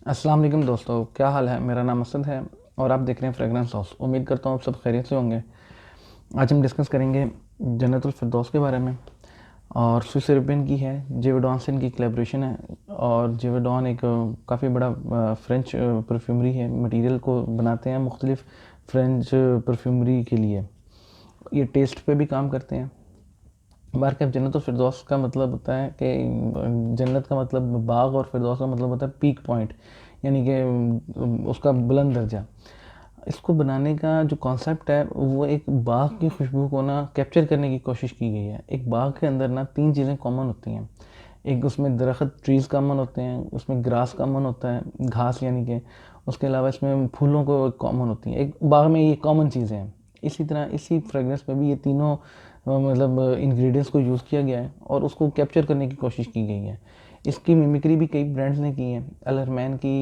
अस्सलाम वालेकुम दोस्तों, क्या हाल है। मेरा नाम असद है और आप देख रहे हैं फ्रेगरेंस हाउस। उम्मीद करता हूँ आप सब खैरियत से होंगे। आज हम डिस्कस करेंगे जन्नतुल फिरदौस के बारे में। और स्विस यूरोपियन की है, जेविडॉन से इनकी कोलैबोरेशन है। और जेविडॉन एक काफ़ी बड़ा फ्रेंच परफ्यूमरी है, मटेरियल को बनाते हैं मुख्तलिफ फ्रेंच परफ्यूमरी के लिए। ये टेस्ट पे भी काम करते हैं। बारकैफ जन्नत और फिरदौस का मतलब होता है कि जन्नत का मतलब बाग और फिरदौस का मतलब होता है पीक पॉइंट, यानी कि उसका बुलंद दर्जा। इसको बनाने का जो कॉन्सेप्ट है वो एक बाग की खुशबू को ना कैप्चर करने की कोशिश की गई है। एक बाग के अंदर ना तीन चीज़ें कॉमन होती हैं। एक उसमें दरख्त ट्रीज़ कॉमन होते हैं, उसमें ग्रास कॉमन होता है, घास यानी कि। उसके अलावा इसमें फूलों को कॉमन होती हैं। एक बाग में ये कॉमन चीज़ें हैं। इसी तरह इसी फ्रेगरेंस में भी ये तीनों मतलब इंग्रेडिएंट्स को यूज़ किया गया है और उसको कैप्चर करने की कोशिश की गई है। इसकी मिमिक्री भी कई ब्रांड्स ने की है। अल हरमैन की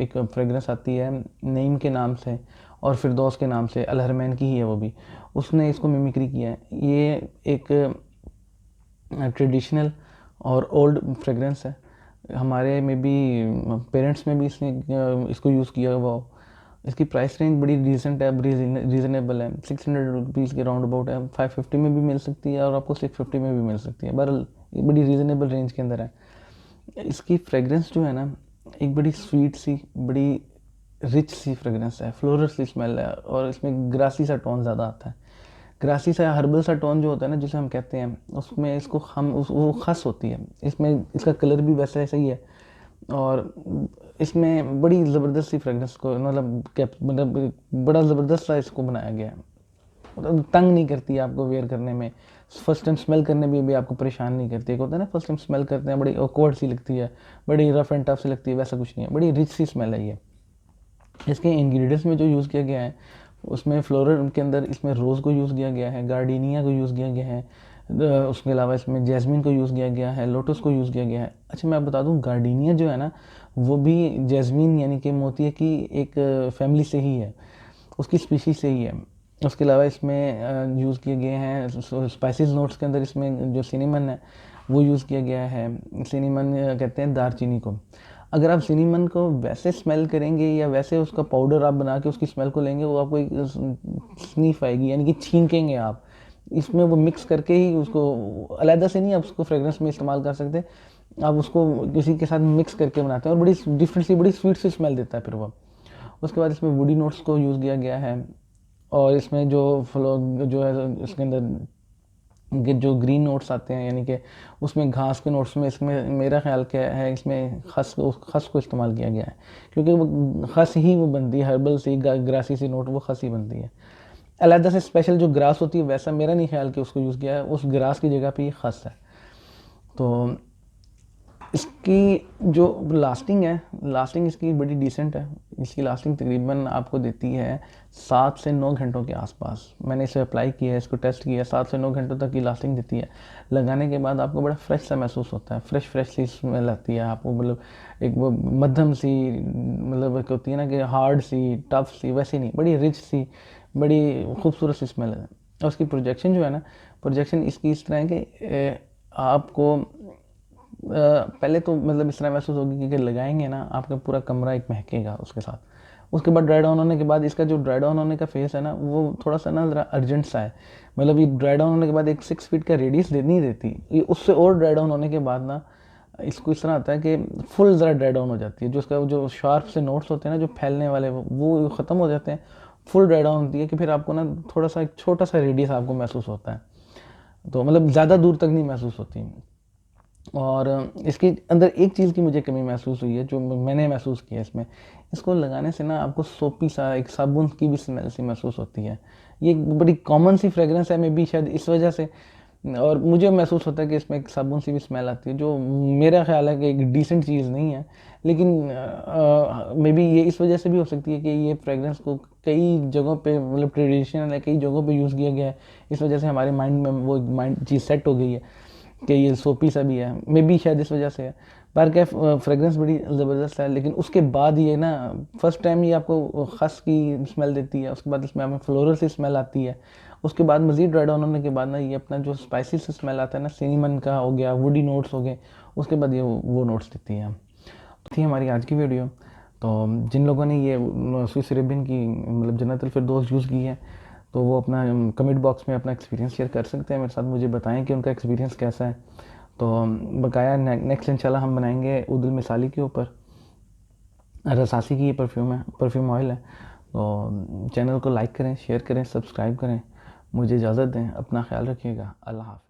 एक फ्रेगरेंस आती है नईम के नाम से, और फिरदौस के नाम से। अल हरमैन की ही है वो भी, उसने इसको मिमिक्री किया है। ये एक ट्रेडिशनल और ओल्ड फ्रेगरेंस है। हमारे में भी पेरेंट्स में भी इसने इसको यूज़ किया हुआ हो। इसकी प्राइस रेंज बड़ी डिसेंट है, बड़ी रीज़नेबल है। 600 रुपीज़ के राउंड अबाउट है। 550 में भी मिल सकती है और आपको 650 में भी मिल सकती है। बहरहाल ये बड़ी रीज़नेबल रेंज के अंदर है। इसकी फ्रेगरेंस जो है ना, एक बड़ी स्वीट सी, बड़ी रिच सी फ्रेगरेंस है, फ्लोरल सी स्मेल है। और इसमें ग्रासी सा टोन ज़्यादा आता है। ग्रासी सा हर्बल सा टोन जो होता है ना, जिसे हम कहते हैं, उसमें इसको हम वो खस होती है। इसमें इसका कलर भी वैसा ऐसा ही है। और इसमें बड़ी ज़बरदस्त सी फ्रेगरेंस को मतलब मतलब बड़ा ज़बरदस्त सा इसको बनाया गया है। मतलब तंग नहीं करती है आपको वेयर करने में। फर्स्ट टाइम स्मेल करने में भी आपको परेशान नहीं करती। एक होता है ना, फर्स्ट टाइम स्मेल करते हैं बड़ी ऑकवर्ड सी लगती है, बड़ी रफ एंड टफ सी लगती है, वैसा कुछ नहीं है। बड़ी रिच सी स्मेल है ये। इसके इंग्रेडिएंट्स में जो यूज़ किया गया है उसमें फ्लोरल के अंदर इसमें रोज़ को यूज़ किया गया है, गार्डिनिया को यूज़ किया गया है। उसके अलावा इसमें जैस्मिन को यूज़ किया गया है, लोटस को यूज़ किया गया है। अच्छा, मैं बता दूं, गार्डिनिया जो है ना, वो भी जैस्मिन यानी कि मोतिया की एक फैमिली से ही है, उसकी स्पीशीज से ही है। उसके अलावा इसमें यूज़ किए गए हैं स्पाइसेस नोट्स के अंदर। इसमें जो सिनेमन है वो यूज़ किया गया है। सिनेमन कहते हैं दारचीनी को। अगर आप सिनेमन को वैसे स्मेल करेंगे या वैसे उसका पाउडर आप बना के उसकी स्मेल को लेंगे, वो आपको एक स्नीफ आएगी, यानी कि छींकेंगे आप। इसमें वो मिक्स करके ही उसको अलहदा से नहीं आप उसको फ्रेगरेंस में इस्तेमाल कर सकते। आप उसको किसी के साथ मिक्स करके बनाते हैं और बड़ी डिफरेंट सी, बड़ी स्वीट सी स्मेल देता है फिर वो। उसके बाद इसमें वुडी नोट्स को यूज़ किया गया है। और इसमें जो फ्लो जो है इसके अंदर के जो ग्रीन नोट्स आते हैं, यानी कि उसमें घास के नोट्स में, इसमें मेरा ख्याल क्या है, इसमें खस को इस्तेमाल किया गया है। क्योंकि वो खस ही वो बनती है, हर्बल सी ग्रासी सी नोट वो खस ही बनती है। अलहदा से स्पेशल जो ग्रास होती है वैसा मेरा नहीं ख्याल कि उसको यूज़ किया है। उस ग्रास की जगह पे ये खस है। तो इसकी जो लास्टिंग है, लास्टिंग इसकी बड़ी डिसेंट है। इसकी लास्टिंग तकरीबन आपको देती है 7 से 9 घंटों के आसपास। मैंने इसे अप्लाई किया है, इसको टेस्ट किया है, 7 से 9 घंटों तक की लास्टिंग देती है। लगाने के बाद आपको बड़ा फ्रेश सा महसूस होता है, फ्रेश फ्रेश सी स्मेल आती है आपको। मतलब एक वो मध्यम सी, मतलब एक होती है ना कि हार्ड सी, टफ सी, वैसी नहीं, बड़ी रिच सी, बड़ी खूबसूरत सी स्मेल है। और उसकी प्रोजेक्शन जो है ना, प्रोजेक्शन इसकी इस तरह है कि आपको पहले तो मतलब इस तरह महसूस होगी कि लगाएंगे ना, आपका पूरा कमरा एक महकेगा उसके साथ। उसके बाद ड्राई डाउन होने के बाद इसका जो ड्राई डाउन होने का फेस है ना, वो थोड़ा सा ना ज़रा अर्जेंट सा है। मतलब ये ड्राई डाउन होने के बाद एक 6 फीट का रेडियस दे नहीं देती ये। उससे और ड्राई डाउन होने के बाद ना इसको इस तरह आता है कि फुल ज़रा ड्राई डाउन हो जाती है। जो उसका जो शार्प से नोट्स होते हैं ना, जो फैलने वाले, वो ख़त्म हो जाते हैं। फुल ड्राई डाउन होती है कि फिर आपको ना थोड़ा सा एक छोटा सा रेडियस आपको महसूस होता है। तो मतलब ज़्यादा दूर तक नहीं महसूस होती। और इसके अंदर एक चीज़ की मुझे कमी महसूस हुई है, जो मैंने महसूस किया इसमें। इसको लगाने से ना आपको सोपी सा, एक साबुन की भी स्मेल सी महसूस होती है। ये एक बड़ी कॉमन सी फ्रेगरेंस है, मे बी शायद इस वजह से। और मुझे महसूस होता है कि इसमें एक साबुन सी भी स्मेल आती है, जो मेरा ख्याल है कि एक डिसेंट चीज़ नहीं है। लेकिन मे बी ये इस वजह से भी हो सकती है कि ये फ्रेगरेंस को कई जगहों पे, मतलब ट्रेडिशनल है, कई जगहों पे यूज़ किया गया है। इस वजह से हमारे माइंड में वो माइंड चीज़ सेट हो गई है कि ये सोपी सा भी है। मे बी शायद इस वजह से है। पर क्या फ्रेगरेंस बड़ी ज़बरदस्त है। लेकिन उसके बाद ये ना, फर्स्ट टाइम ये आपको खस की स्मेल देती है, उसके बाद इसमें हमें फ्लोरल सी स्मेल आती है। उसके बाद मज़ीद ड्राई डाउन होने के बाद ना, ये अपना जो स्पाइसी से स्मेल आता है ना, सिनेमन का हो गया, वुडी नोट्स हो गए, उसके बाद ये वो नोट्स देती है। थी हमारी आज की वीडियो। तो जिन लोगों ने ये स्विस अरेबियन की मतलब जन्नत अल फिरदौस यूज़ की है, तो वो अपना कमेंट बॉक्स में अपना एक्सपीरियंस शेयर कर सकते हैं मेरे साथ, मुझे बताएं कि उनका एक्सपीरियंस कैसा है। तो बकाया नेक्स्ट इंशाल्लाह हम बनाएंगे उदुल मिसाली के ऊपर। रसासी की ये परफ्यूम है, परफ्यूम ऑयल है। तो चैनल को लाइक करें, शेयर करें, सब्सक्राइब करें। मुझे इजाज़त दें, अपना ख्याल रखिएगा। अल्लाह हाफ़िज़।